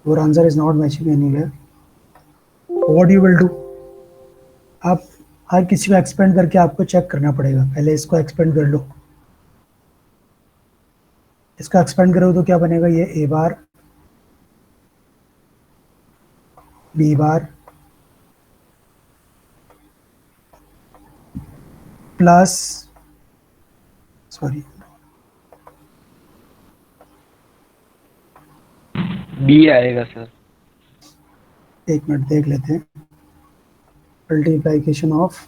your answer is not matching anywhere. What you will do? आप हर किसी को expand करके आपको चेक करना पड़ेगा. पहले इसको एक्सपेंड कर लो. इसको एक्सपेंड करो तो क्या बनेगा? ये A bar B bar plus, sorry, B आएगा सर. एक मिनट देख लेते हैं. Multiplication of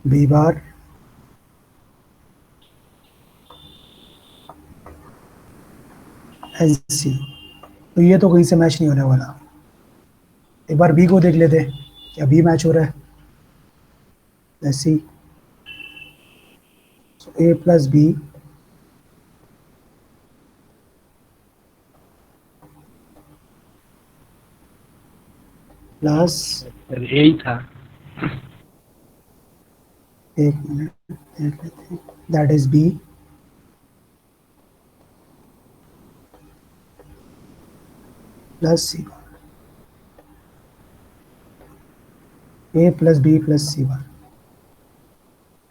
B bar and C. तो ये तो कहीं से मैच नहीं होने वाला. एक बार बी को देख लेते हैं, क्या बी मैच हो रहा है? Let's see. So a plus b plus, sir यही था. एक मिनट देख लेते हैं. That is b plus c bar. A plus B plus C bar.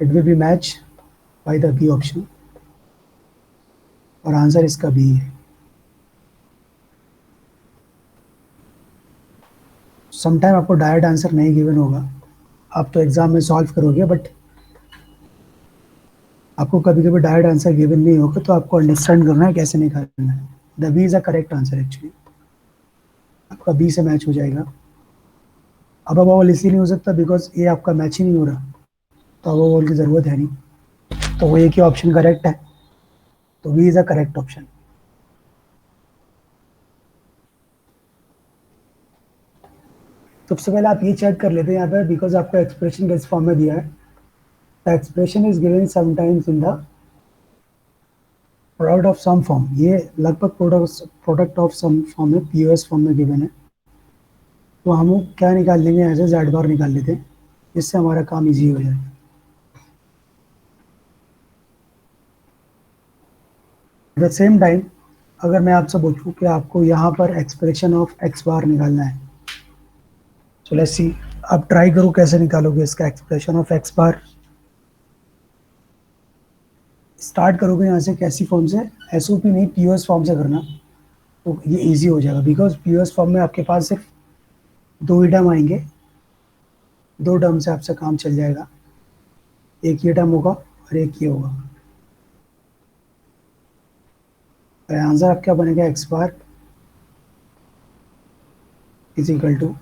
It will be matched by the B option. और आंसर इसका B है. Sometime आपको डायरेक्ट आंसर नहीं गिवन होगा, आप तो एग्जाम में सॉल्व करोगे, बट आपको कभी कभी डायरेक्ट आंसर गिवन नहीं होगा, तो आपको अंडरस्टैंड करना है कैसे निकालना है. The b is a correct answer. Actually आपका बी से मैच हो जाएगा. अब अबोवल इसलिए नहीं हो सकता बिकॉज ये आपका मैच ही नहीं हो रहा, तो अबोवल की ज़रूरत है नहीं, तो वो एक ही ऑप्शन करेक्ट है. तो b is a correct option. सबसे पहले आप ये चेक कर लेते हैं यहाँ पर, बिकॉज आपका एक्सप्रेशन किस फॉर्म में दिया है. The expression is given sometimes in the product of sum form. ये लगभग प्रोडक्ट ऑफ सम फॉर्म में, पीओएस फॉर्म में गिवन है. तो हम क्या निकाल लेंगे? ऐसे जेड बार निकाल लेते हैं, इससे हमारा काम इजी हो जाएगा. एट द सेम टाइम अगर मैं आपसे पूछूं कि आपको यहाँ पर एक्सप्रेशन ऑफ एक्स बार निकालना है, सो लेट्स सी. आप ट्राई करो कैसे निकालोगे इसका expression of x bar. Start करोगे यहाँ से कैसी फॉर्म से? एसओपी नहीं, पीओएस फॉर्म से करना, तो ये इजी हो जाएगा. बिकॉज पीओएस फॉर्म में आपके पास सिर्फ दो ही टर्म आएंगे, दो टर्म से आपसे काम चल जाएगा. एक ये टर्म होगा और एक ये होगा. आंसर आपका बनेगा x bar is equal to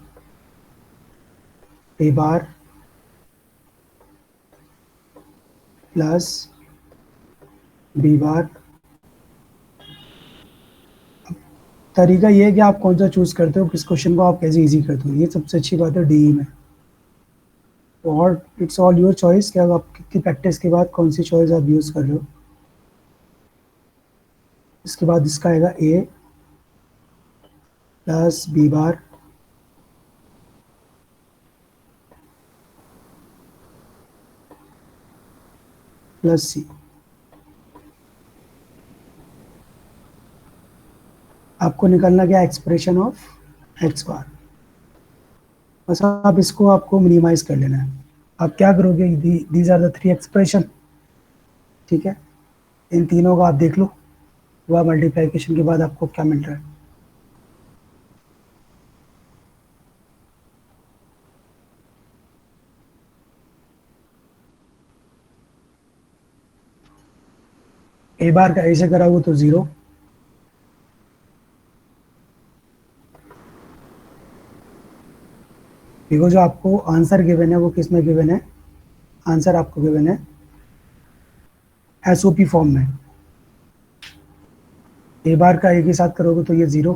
A bar plus B bar. तरीका ये है कि आप कौन सा चूज करते हो, किस क्वेश्चन को आप कैसे इजी करते हो. ये सबसे अच्छी बात है डीई में. और इट्स ऑल योर चॉइस कि आप कितनी प्रैक्टिस के बाद कौन सी चॉइस आप यूज कर रहे हो. इसके बाद इसका आएगा a plus B bar plus सी. आपको निकालना क्या? एक्सप्रेशन ऑफ एक्स बार. बस आप इसको आपको मिनिमाइज कर लेना है. आप क्या करोगे? These are the three expression. ठीक है, इन तीनों का आप देख लो, वह मल्टीप्लिकेशन के बाद आपको क्या मिल रहा है. ए बार का ऐसे करा हो तो 0, बिकॉज जो आपको आंसर गिवन है वो किस में गिवन है? आंसर आपको गिवन है एसओपी फॉर्म में. ए बार का एक ही साथ करोगे तो ये 0.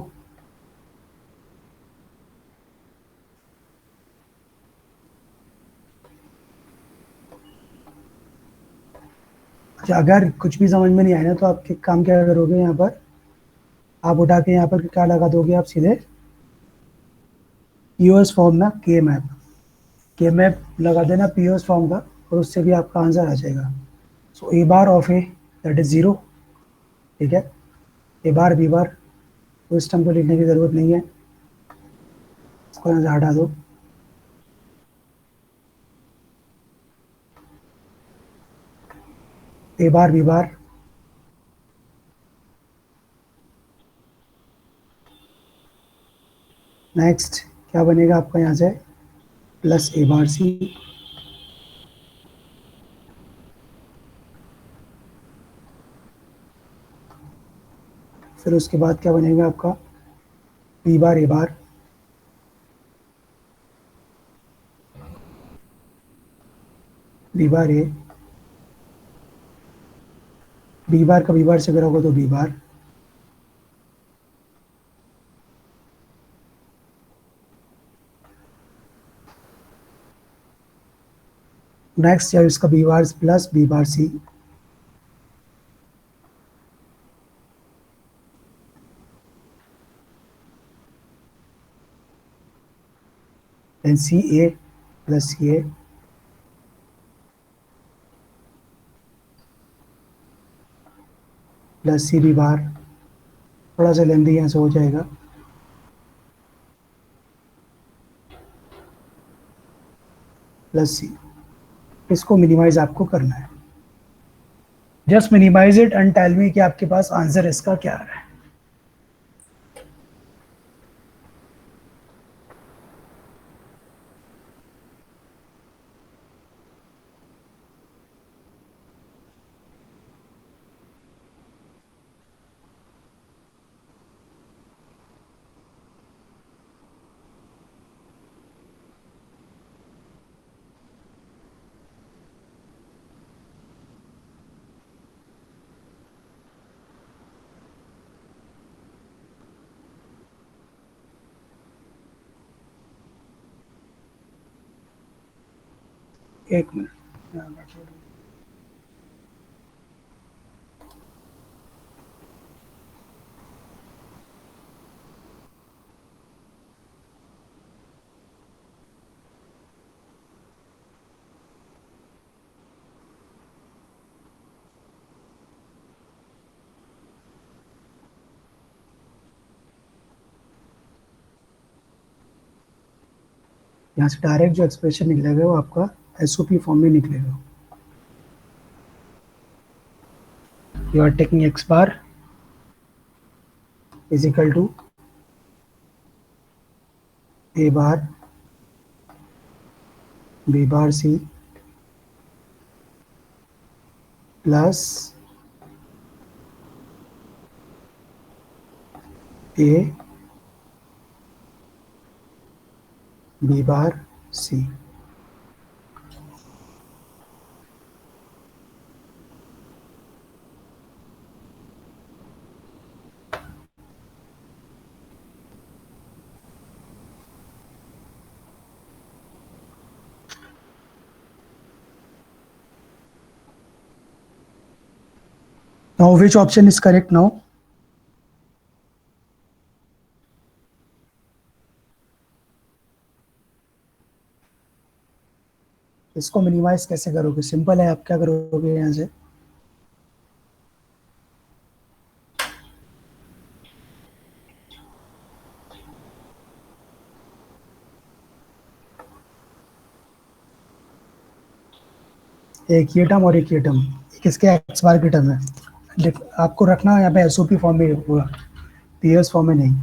अच्छा, अगर कुछ भी समझ में नहीं आया ना, तो आप काम क्या करोगे? यहाँ पर आप उठा के यहाँ पर क्या लगा दोगे? आप सीधे पीओएस फॉर्म में के मैप लगा देना पीओएस फॉर्म का, और उससे भी आपका आंसर आ जाएगा. सो ए बार ऑफ ए दैट इज 0. ठीक है, ए बार बी बार उस टर्म को लिखने की ज़रूरत नहीं है, इसको यहाँ से हटा दो। ए बार बी बार, नेक्स्ट क्या बनेगा आपका यहाँ से, प्लस ए बार सी, फिर उसके बाद क्या बनेगा आपका, b bar A bar, B bar A, B bar का बी बार से अगर होगा तो बी बार, नेक्स्ट जब इसका B bar plus B bar C, then C A plus C A, plus C B bar, थोड़ा सा लेंदी यहाँ से हो जाएगा, प्लस सी। इसको मिनिमाइज आपको करना है, just minimize it and tell me कि आपके पास आंसर इसका क्या है। एक मिनट, यहाँ से डायरेक्ट जो एक्सप्रेशन निकलेगा वो आपका एसओपी फॉर्म में निकलेगा। You are taking x bar is equal to A bar B bar C plus A B bar c. Now which option is correct now? इसको मिनिमाइज कैसे करोगे, सिंपल है, आप क्या करोगे यहाँ से, एक ये टर्म और एक ये टर्म, एक इसके एक्स बार की टर्म है, आपको रखना यहाँ पे एसओपी फॉर्म में होगा, पीएस फॉर्म में नहीं।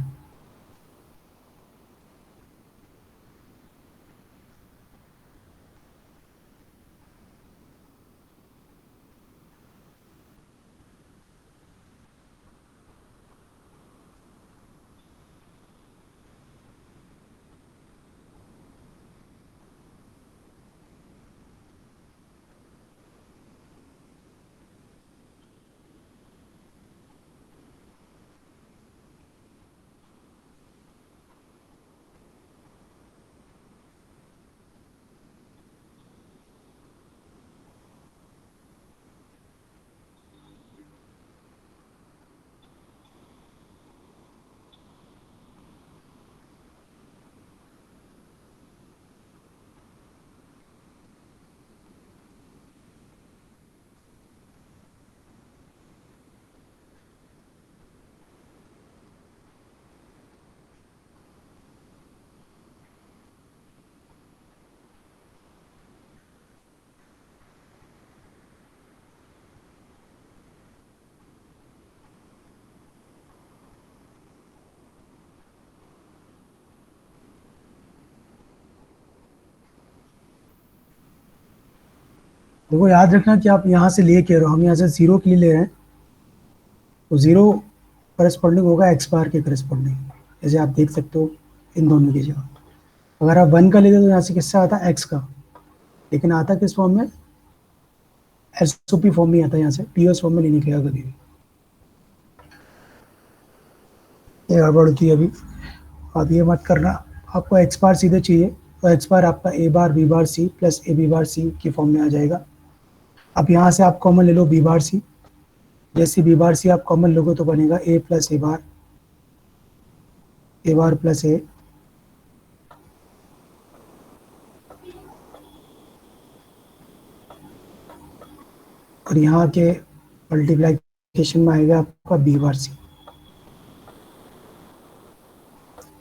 देखो याद रखना कि आप यहाँ से ले के रहो, हम यहाँ से जीरो के लिए ले रहे हैं, तो जीरो करस्पॉन्डिंग होगा एक्स बार के करस्पॉन्डिंग, जैसे आप देख सकते हो इन दोनों की जगह। अगर आप वन का लेते तो यहाँ से किससे आता है, एक्स का, लेकिन आता किस फॉर्म में, एसओपी फॉर्म में आता है, यहाँ से पीओएस फॉर्म में नहीं निकलेगा कभी भी। ये गड़बड़ होती है अभी, आप ये मत करना। आपको एक्स बार सीधे चाहिए, तो एक्स बार आपका A bar B bar C plus A B bar C की फॉर्म में आ जाएगा। अब यहाँ से आप कॉमन ले लो बी बार सी, जैसे बी बार सी आप कॉमन लोगे तो बनेगा ए प्लस ए बार प्लस ए, और यहाँ के मल्टीप्लाइकेशन में आएगा आपका b bar c.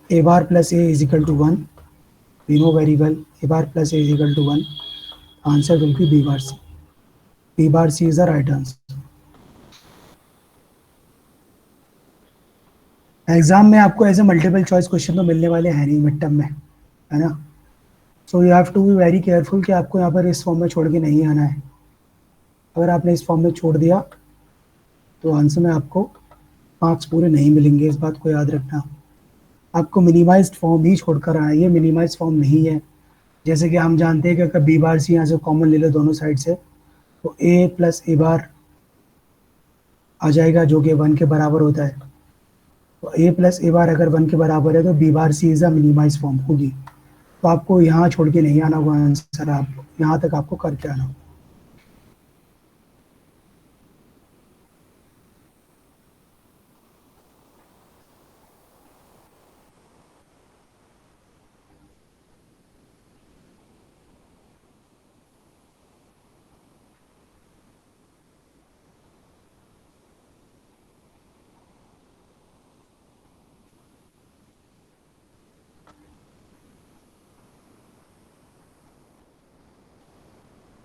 A bar plus A is equal to one, we know very well a bar plus A is equal to one, answer will be b bar c. B bar c is the right answer. Exam में आपको ऐसे multiple choice question तो मिलने वाले हैं नहीं mid term में, है ना। So you have to be very careful कि आपको यहाँ पर इस फॉर्म में छोड़ के नहीं आना है। अगर आपने इस फॉर्म में छोड़ दिया तो आंसर में आपको मार्क्स पूरे नहीं मिलेंगे, इस बात को याद रखना। आपको मिनिमाइज्ड फॉर्म ही छोड़कर आना है, ये मिनिमाइज्ड फॉर्म नहीं है। जैसे कि हम जानते हैं कि अगर बी बार सी यहाँ से कॉमन ले लो दोनों साइड से, तो ए प्लस ए बार आ जाएगा जो कि वन के बराबर होता है। तो ए प्लस ए बार अगर वन के बराबर है तो b bar c is a minimize form होगी। तो आपको यहाँ छोड़ के नहीं आना होगा आंसर, आप यहाँ तक आपको करके आना होगा।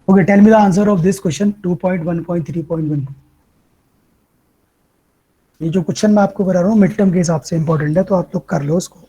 Okay, tell me the answer of this question 2.1.3.1। ये जो क्वेश्चन मैं आपको करा रहा हूँ मिड टर्म के हिसाब से इंपॉर्टेंट है, तो आप लोग कर लो उसको।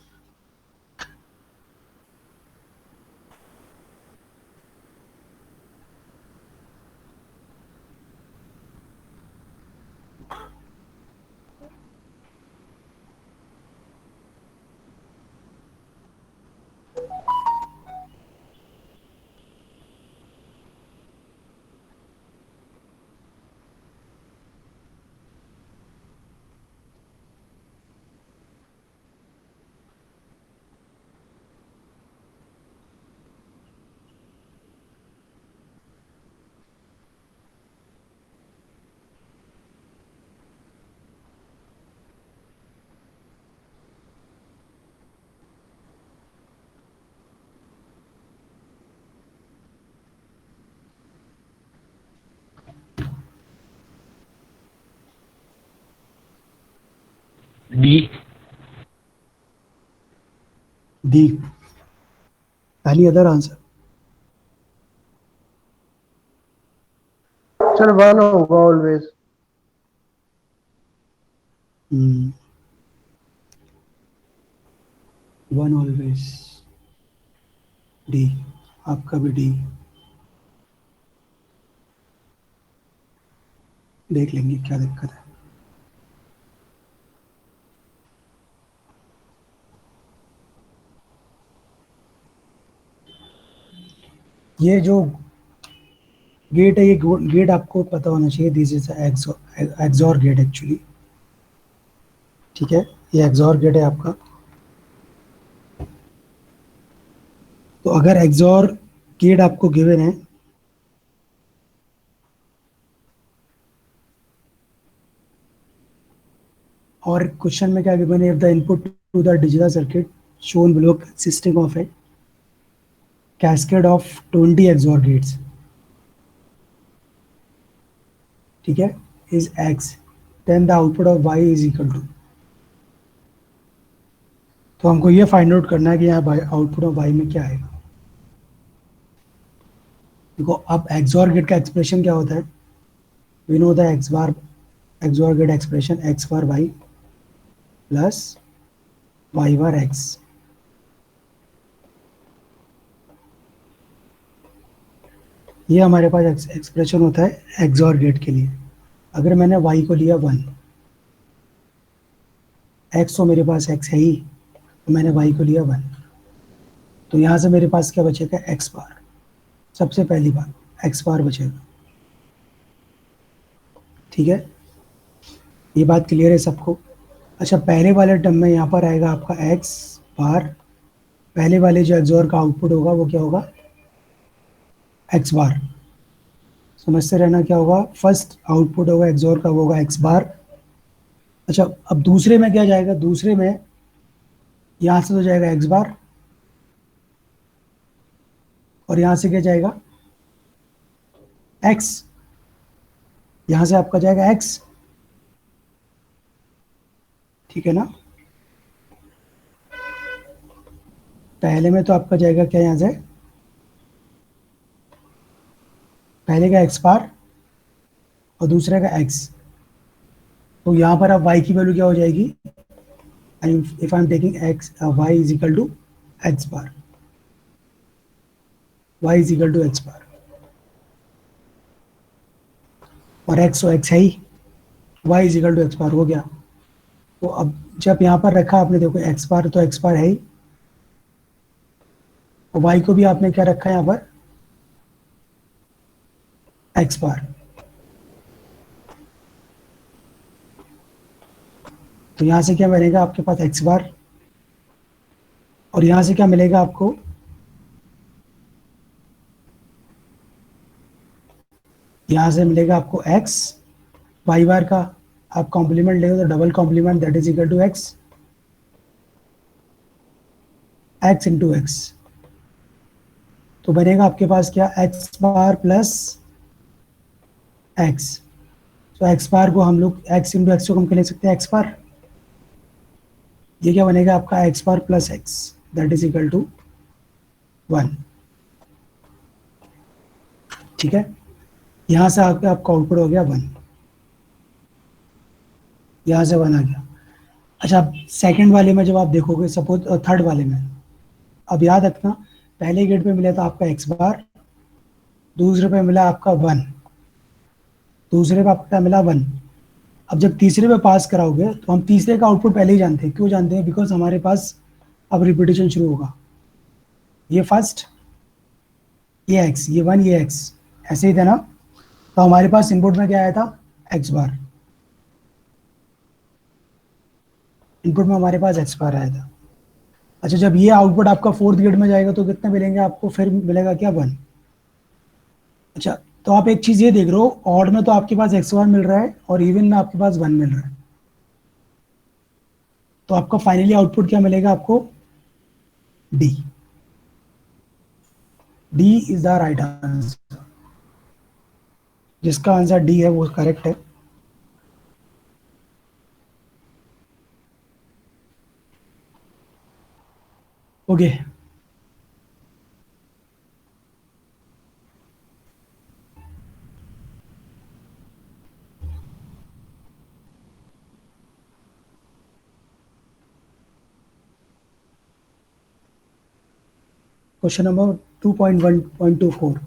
D. D, any other answer? Sir one होगा ऑलवेज। वन ऑलवेज, डी, आपका भी डी। देख लेंगे क्या दिक्कत है। ये जो गेट है, ये गेट आपको पता होना चाहिए, this is XOR gate actually, ठीक है। ये एक्सॉर गेट है आपका। तो अगर एक्सॉर गेट आपको गिवन है, और क्वेश्चन में क्या गिवन है, if the input to the digital circuit shown below consisting of a cascade of 20 XOR gates, ठीक है, is x, then the output of y is equal to. तो हमको ये फाइंड आउट करना है कि यहाँ आउटपुट ऑफ वाई में क्या आएगा। देखो अब एक्सॉर गेट का एक्सप्रेशन क्या होता है, we know the x bar XOR gate expression x bar y plus y bar x. ये हमारे पास एक्सप्रेशन होता है एक्सॉर गेट के लिए। अगर मैंने y को लिया 1, x तो मेरे पास x है ही, तो मैंने y को लिया 1, तो यहाँ से मेरे पास क्या बचेगा x बार। सबसे पहली बात x बार बचेगा। ठीक है, ये बात क्लियर है सबको? अच्छा, पहले वाले टर्म में यहाँ पर आएगा आपका x बार। पहले वाले जो एक्सॉर का आउटपुट होगा वो क्या होगा, x बार। समझते रहना क्या होगा, फर्स्ट आउटपुट होगा एक्सॉर का वो होगा x बार। अच्छा, अब दूसरे में क्या जाएगा, दूसरे में यहाँ से तो जाएगा x बार, और यहाँ से क्या जाएगा x, यहाँ से आपका जाएगा x। ठीक है ना, पहले में तो आपका जाएगा क्या, यहाँ से पहले का x बार और दूसरे का x। तो यहाँ पर अब y की वैल्यू क्या हो जाएगी, if I am taking x, y is equal to x bar, y is equal to x bar, और x तो x है ही, y is equal to x bar हो गया। तो अब जब यहाँ पर रखा आपने, देखो x बार तो x बार है ही, और y को भी आपने क्या रखा है यहाँ पर x बार। तो यहाँ से क्या मिलेगा आपके पास x बार, और यहाँ से क्या मिलेगा आपको, यहाँ से मिलेगा आपको x। y बार का आप कॉम्प्लीमेंट लेंगे तो double complement, that is equal to x, x into x. तो बनेगा आपके पास क्या, x बार प्लस x। तो x बार को हम लोग x इंटू एक्स को हम क्या लिख सकते हैं, x बार। ये क्या बनेगा आपका x bar plus x, that is equal to 1। ठीक है, यहाँ से आपका आउटपुट हो गया 1, यहाँ से 1 आ गया। अच्छा, सेकंड वाले में जब आप देखोगे, सपोज थर्ड वाले में, अब याद रखना पहले गेट पे मिला था आपका x बार, दूसरे पे मिला आपका 1, दूसरे पे आपका मिला 1। अब जब तीसरे पे पास कराओगे तो हम तीसरे का आउटपुट पहले ही जानते हैं। क्यों जानते हैं, बिकॉज हमारे पास अब रिपीटेशन शुरू होगा। ये फर्स्ट, ये x, ये 1, ये x, ऐसे ही था ना। तो हमारे पास इनपुट में क्या आया था, x बार। इनपुट में हमारे पास x बार आया था। अच्छा, जब ये आउटपुट आपका फोर्थ गेट में जाएगा तो कितने मिलेंगे आपको, फिर मिलेगा क्या, 1। अच्छा, तो आप एक चीज ये देख रहे हो, ऑड में तो आपके पास x बार मिल रहा है और इवन में आपके पास 1 मिल रहा है। तो आपका फाइनली आउटपुट क्या मिलेगा आपको, d। d is the right answer. जिसका आंसर d है वो करेक्ट है। Okay, question number 2.1.24।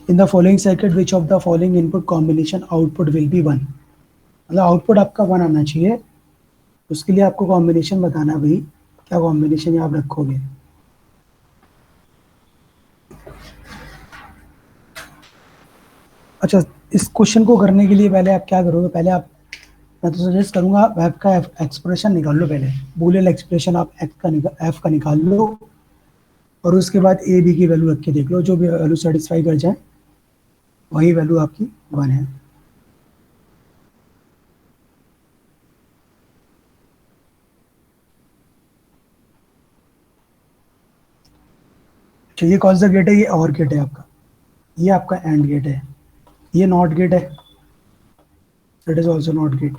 In the following circuit which of the following input combination output will be 1। मतलब आउटपुट आपका 1 आना चाहिए, उसके लिए आपको कॉम्बिनेशन बताना भाई, क्या कॉम्बिनेशन आप रखोगे। अच्छा, इस क्वेश्चन को करने के लिए पहले आप क्या करोगे, पहले आप, मैं तो सजेस्ट करूंगा एफ का एक्सप्रेशन निकाल लो पहले। बूलियन एक्सप्रेशन आप एफ का निकाल लो, और उसके बाद ए बी की वैल्यू रख के देख लो, जो भी वैल्यू सेटिस्फाई कर जाए वही वैल्यू आपकी 1 है। अच्छा, ये कौन सा गेट है, ये और गेट है आपका, ये आपका एंड गेट है, ये नॉट गेट है, it is also not gate.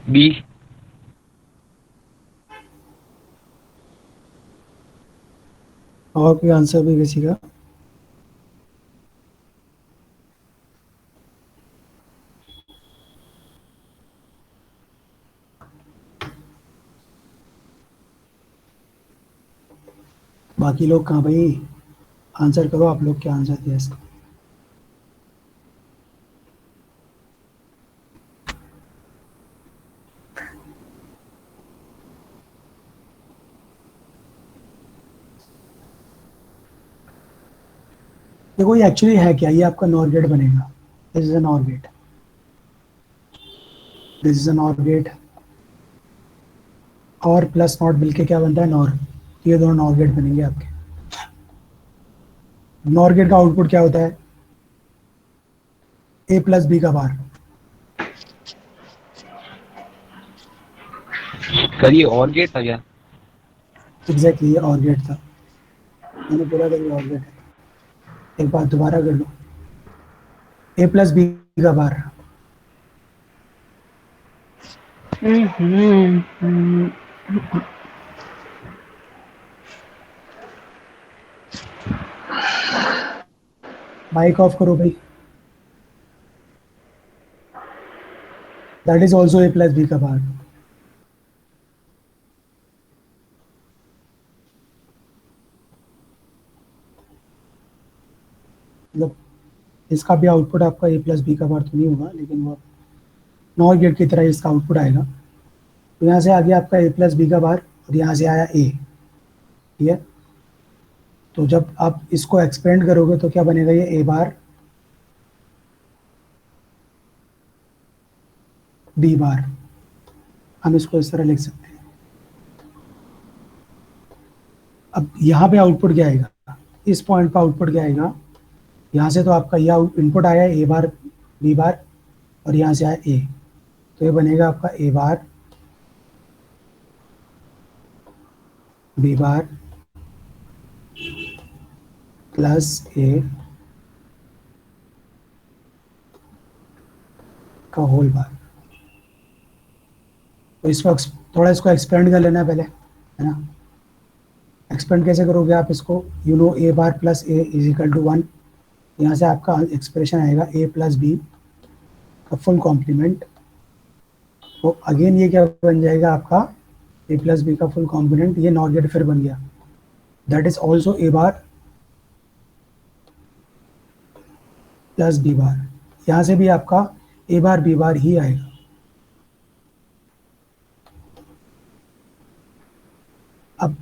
B. और कोई आंसर भी किसी का? बाकी लोग कहाँ भाई? आंसर करो, आप लोग क्या आंसर दिया इसका? देखो ये एक्चुअली है क्या, ये आपका नॉर गेट बनेगा। This is a nor gate, this is a nor gate, और प्लस नॉट मिलके क्या बनता है, नॉर। ये दोनों नॉर गेट बनेंगे आपके। नॉर गेट का आउटपुट क्या होता है? ए प्लस बी का बार। सर ये और गेट था क्या? एग्जैक्टली, ये और गेट था। मैंने बोला था ये और गेट है। एक बार दोबारा कर लो, ए प्लस बी का बार। माइक ऑफ करो भाई। That is also a plus b का बार। मतलब इसका भी आउटपुट आपका ए प्लस बी का बार तो नहीं होगा, लेकिन वो नॉर गेट की तरह इसका आउटपुट आएगा। तो यहाँ से आ गया आपका ए प्लस बी का बार, और यहाँ से आया ए। ठीक है, तो जब आप इसको एक्सपेंड करोगे तो क्या बनेगा, ये ए बार बी बार। हम इसको इस तरह लिख सकते हैं। अब यहाँ पे आउटपुट क्या आएगा, इस पॉइंट पर आउटपुट क्या आएगा, यहाँ से तो आपका यह इनपुट आया ए बार बी बार, और यहाँ से आया ए, तो ये बनेगा आपका A bar B bar plus A का होल बार। तो इसको थोड़ा इसको एक्सपेंड कर लेना पहले, है ना। एक्सपेंड कैसे करोगे आप इसको, you know a bar plus A is equal to 1। यहाँ से आपका एक्सप्रेशन आएगा ए प्लस बी का फुल कॉम्प्लीमेंट। तो अगेन ये क्या बन जाएगा आपका, ए प्लस बी का फुल कॉम्पोनेंट। ये नॉट गेट फिर बन गया, that is also A bar plus B bar. यहाँ से भी आपका ए बार बी बार ही आएगा। अब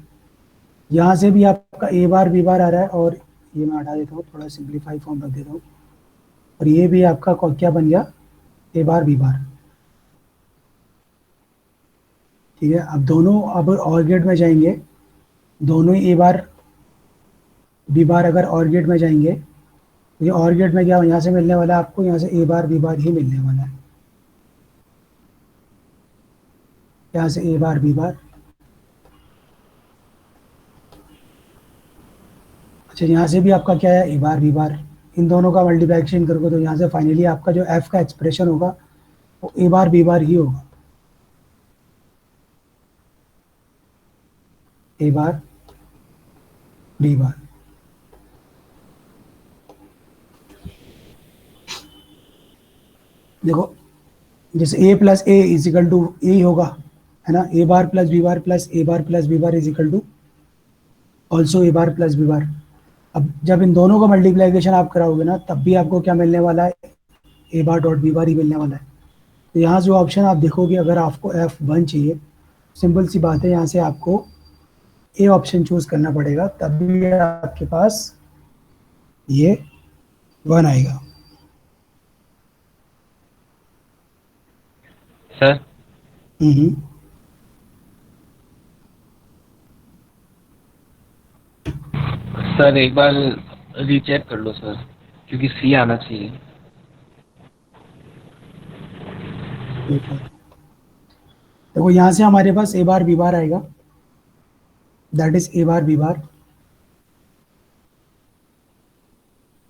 यहाँ से भी आपका ए बार बी बार आ रहा है, और ये मैं हटा देता हूँ, थोड़ा सिंप्लीफाई फॉर्म रख देता हूँ, और ये भी आपका क्या बन गया, ए बार बी बार। ठीक है, अब दोनों अब और गेट में जाएंगे, दोनों ही ए बार बी बार अगर और गेट में जाएंगे, तो ये और गेट में क्या यहाँ से मिलने वाला है आपको, यहाँ से ए बार बी बार ही मिलने वाला है। यहाँ से ए बार बी बार। अच्छा, यहाँ से भी आपका क्या है, ए बार बी बार। इन दोनों का मल्टीप्लिकेशन करोगे तो यहाँ से फाइनली आपका जो एफ का एक्सप्रेशन होगा वो ए बार बी बार ही होगा। A bar B bar. देखो, जैसे A plus A is equal to A होगा, है ना। A bar plus B bar plus A bar plus B bar is equal to also A bar plus B bar. अब जब इन दोनों का multiplication आप कराओगे ना, तब भी आपको क्या मिलने वाला है, ए बार डॉट बी बार ही मिलने वाला है। तो यहाँ जो ऑप्शन आप देखोगे, अगर आपको F1 चाहिए, सिंपल सी बात है, यहाँ से आपको ए ऑप्शन चूज करना पड़ेगा, तभी आपके पास ये 1 आएगा। सर हम्म। सर एक बार रीचेक कर लो सर, क्योंकि सी आना चाहिए। देखो यहाँ से हमारे पास ए बार बी बार आएगा, that is A bar B bar.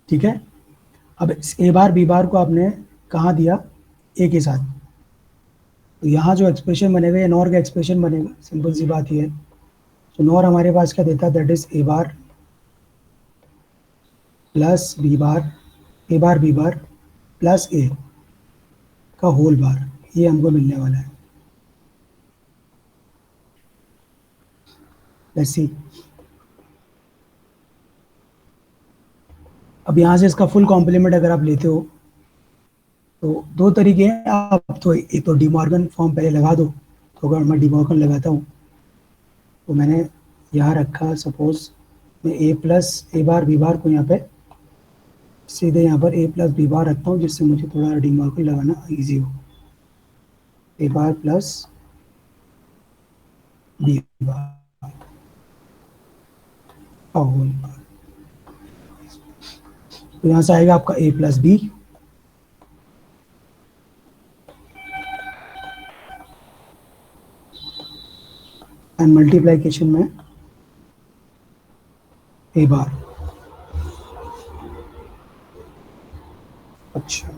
ठीक है, अब इस ए बार बी बार को आपने कहाँ दिया, ए के साथ। तो यहाँ जो एक्सप्रेशन बनेगा ये नॉर का एक्सप्रेशन बनेगा, सिंपल सी बात ये है। तो नॉर हमारे पास क्या देता है, that is A bar plus B bar, A bar B bar plus A का होल बार, ये हमको मिलने वाला है। Let's see. अब यहाँ से इसका फुल कॉम्प्लीमेंट अगर आप लेते हो तो दो तरीके हैं। आप तो एक तो डीमॉर्गन फॉर्म पहले लगा दो। तो अगर मैं डीमॉर्गन लगाता हूँ तो मैंने यहाँ रखा, सपोज मैं ए plus A bar B bar को यहाँ पे सीधे यहाँ पर ए प्लस बी बार रखता हूँ, जिससे मुझे थोड़ा डीमॉर्गन लगाना इजी हो। ए बार प्लस बी बार का होल बार, तो यहाँ से आएगा आपका a plus B and multiplication में ए बार। अच्छा,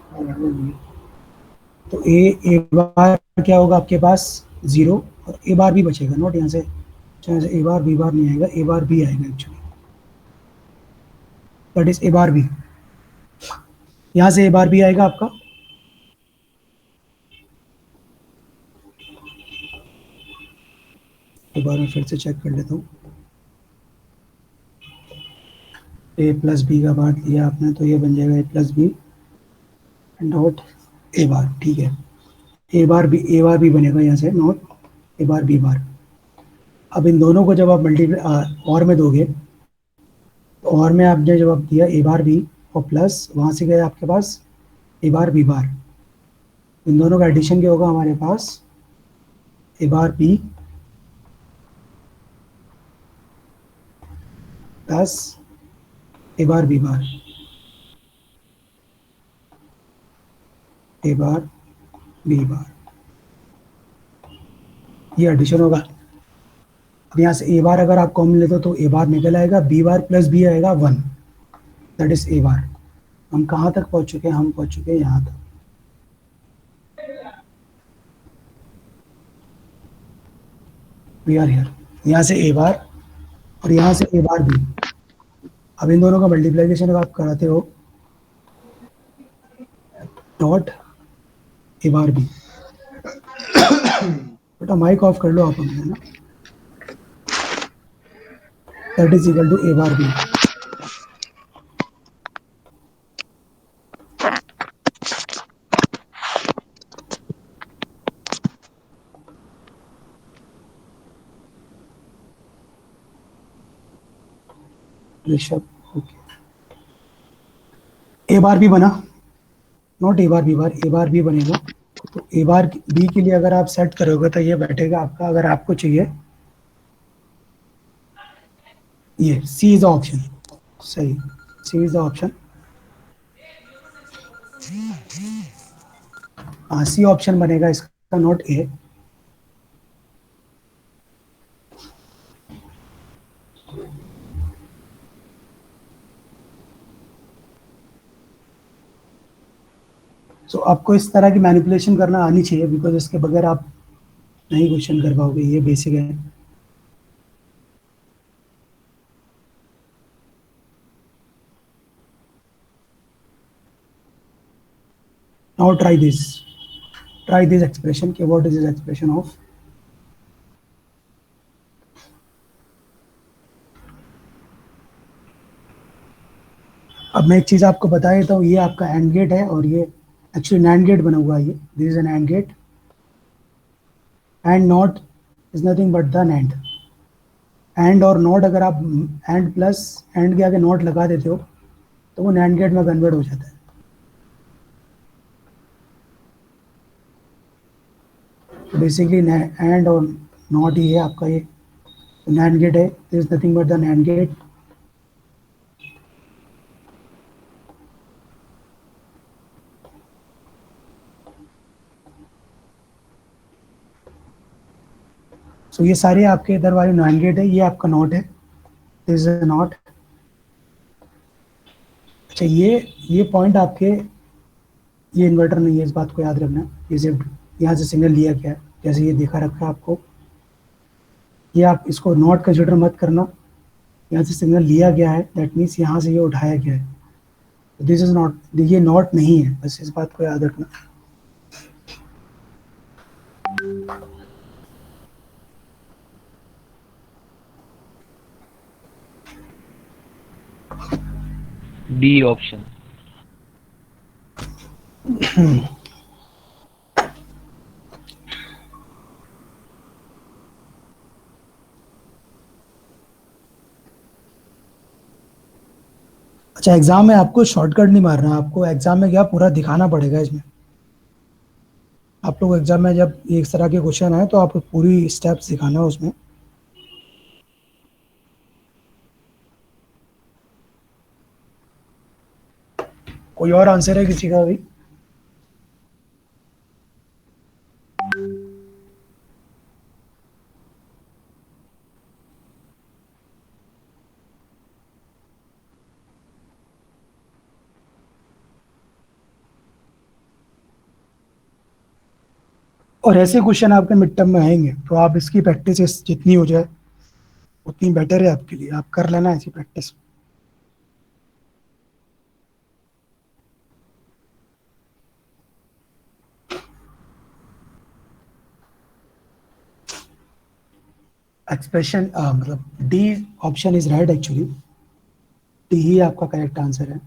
तो ए बार क्या होगा आपके पास 0 और ए बार भी बचेगा नोट यहाँ से। अच्छा, यहाँ से ए बार बी बार नहीं आएगा, ए बार बी आएगा actually, that is A bar b. यहाँ से ए बार बी आएगा आपका, एक बार मैं फिर से चेक कर लेता हूँ। ए प्लस बी का बार दिया आपने, तो ये बन जाएगा ए प्लस बी नोट ए बार, ठीक है। ए बार बी बनेगा यहाँ से नोट ए बार बी बार। अब इन दोनों को जब आप मल्टीप्लाई और में दोगे, तो और में आपने जब आप दिया ए बार बी और प्लस वहाँ से गया आपके पास ए बार बी बार, इन दोनों का एडिशन क्या होगा हमारे पास, ए bar B plus A bar B bar, A bar B bar, ये एडिशन होगा। अब यहाँ से ए बार अगर आप कॉमन लेते हो तो ए बार निकल आएगा, बी बार प्लस बी आएगा 1, दैट इज ए बार। हम कहाँ तक पहुँच चुके हैं, हम पहुँच चुके हैं यहाँ तक। वी आर हियर, यहाँ से ए बार और यहाँ से ए बार बी। अब इन दोनों का मल्टीप्लिकेशन अगर आप कराते हो डॉट ए बार बी, बेटा माइक ऑफ कर लो आप अपने ना, that is equal to A bar B. Rishabh, okay, A bar B बना, not A bar B bar, A bar B बनेगा। तो ए बार बी के लिए अगर आप सेट करोगे तो ये बैठेगा आपका, अगर आपको चाहिए ये सी इज द ऑप्शन, सही, सी इज द ऑप्शन। हाँ, सी ऑप्शन बनेगा इसका, नॉट ए। सो आपको इस तरह की मैनिपुलेशन करना आनी चाहिए, बिकॉज इसके बगैर आप नहीं क्वेश्चन कर पाओगे, ये बेसिक है। Now try this expression, कि what is this expression of, अब मैं एक चीज आपको बता देता हूँ, ये आपका एंड गेट है और ये एक्चुअली नैंड गेट बना हुआ है। ये this is an and gate and not is nothing but the nand. And और नॉट अगर आप एंड प्लस एंड के आगे नॉट लगा देते हो तो वो नैंड गेट में कन्वर्ट हो जाता है। बेसिकली एंड और नॉट ही है आपका ये नैंड गेट है, this is nothing but the NAND gate. So ये सारे आपके इधर वाले नैंड गेट है, ये आपका नॉट है, दिस इज अ नॉट। अच्छा, ये पॉइंट आपके ये इन्वर्टर नहीं है, इस बात को याद रखना। यहाँ से सिग्नल लिया गया है, जैसे ये दिखा रखा है आपको। ये आप इसको नॉट कंसिडर मत करना, यहाँ से सिग्नल लिया गया है, दैट मीन्स यहाँ से ये उठाया गया है। दिस इज नॉट, ये नॉट नहीं है, बस इस बात को याद रखना। D option. अच्छा, एग्जाम में आपको शॉर्टकट नहीं मारना, आपको एग्जाम में क्या पूरा दिखाना पड़ेगा इसमें। आप लोग एग्जाम में जब इस तरह के क्वेश्चन आए तो आपको पूरी स्टेप्स दिखाना है उसमें। कोई और आंसर है किसी का अभी? और ऐसे क्वेश्चन आपके मिड टर्म में आएंगे, तो आप इसकी प्रैक्टिस जितनी हो जाए उतनी बेटर है आपके लिए। आप कर लेना ऐसी प्रैक्टिस। एक्सप्रेशन मतलब D option is right actually. D ही आपका करेक्ट आंसर है।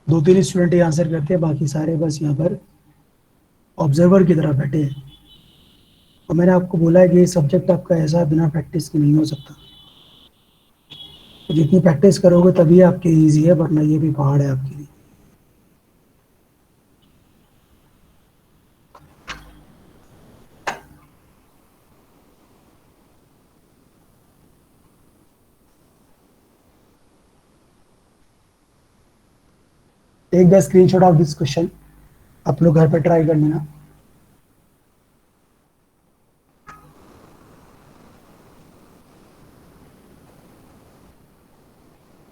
दो तीन स्टूडेंट ही आंसर करते हैं, बाकी सारे बस यहाँ पर ऑब्जर्वर की तरह बैठे हैं। और मैंने आपको बोला है कि ये सब्जेक्ट आपका ऐसा बिना प्रैक्टिस के नहीं हो सकता। तो जितनी प्रैक्टिस करोगे तभी आपके ईजी है, वरना ये भी पहाड़ है आपके लिए। Take the screenshot of this question, आप लोग घर पे ट्राई कर लेना।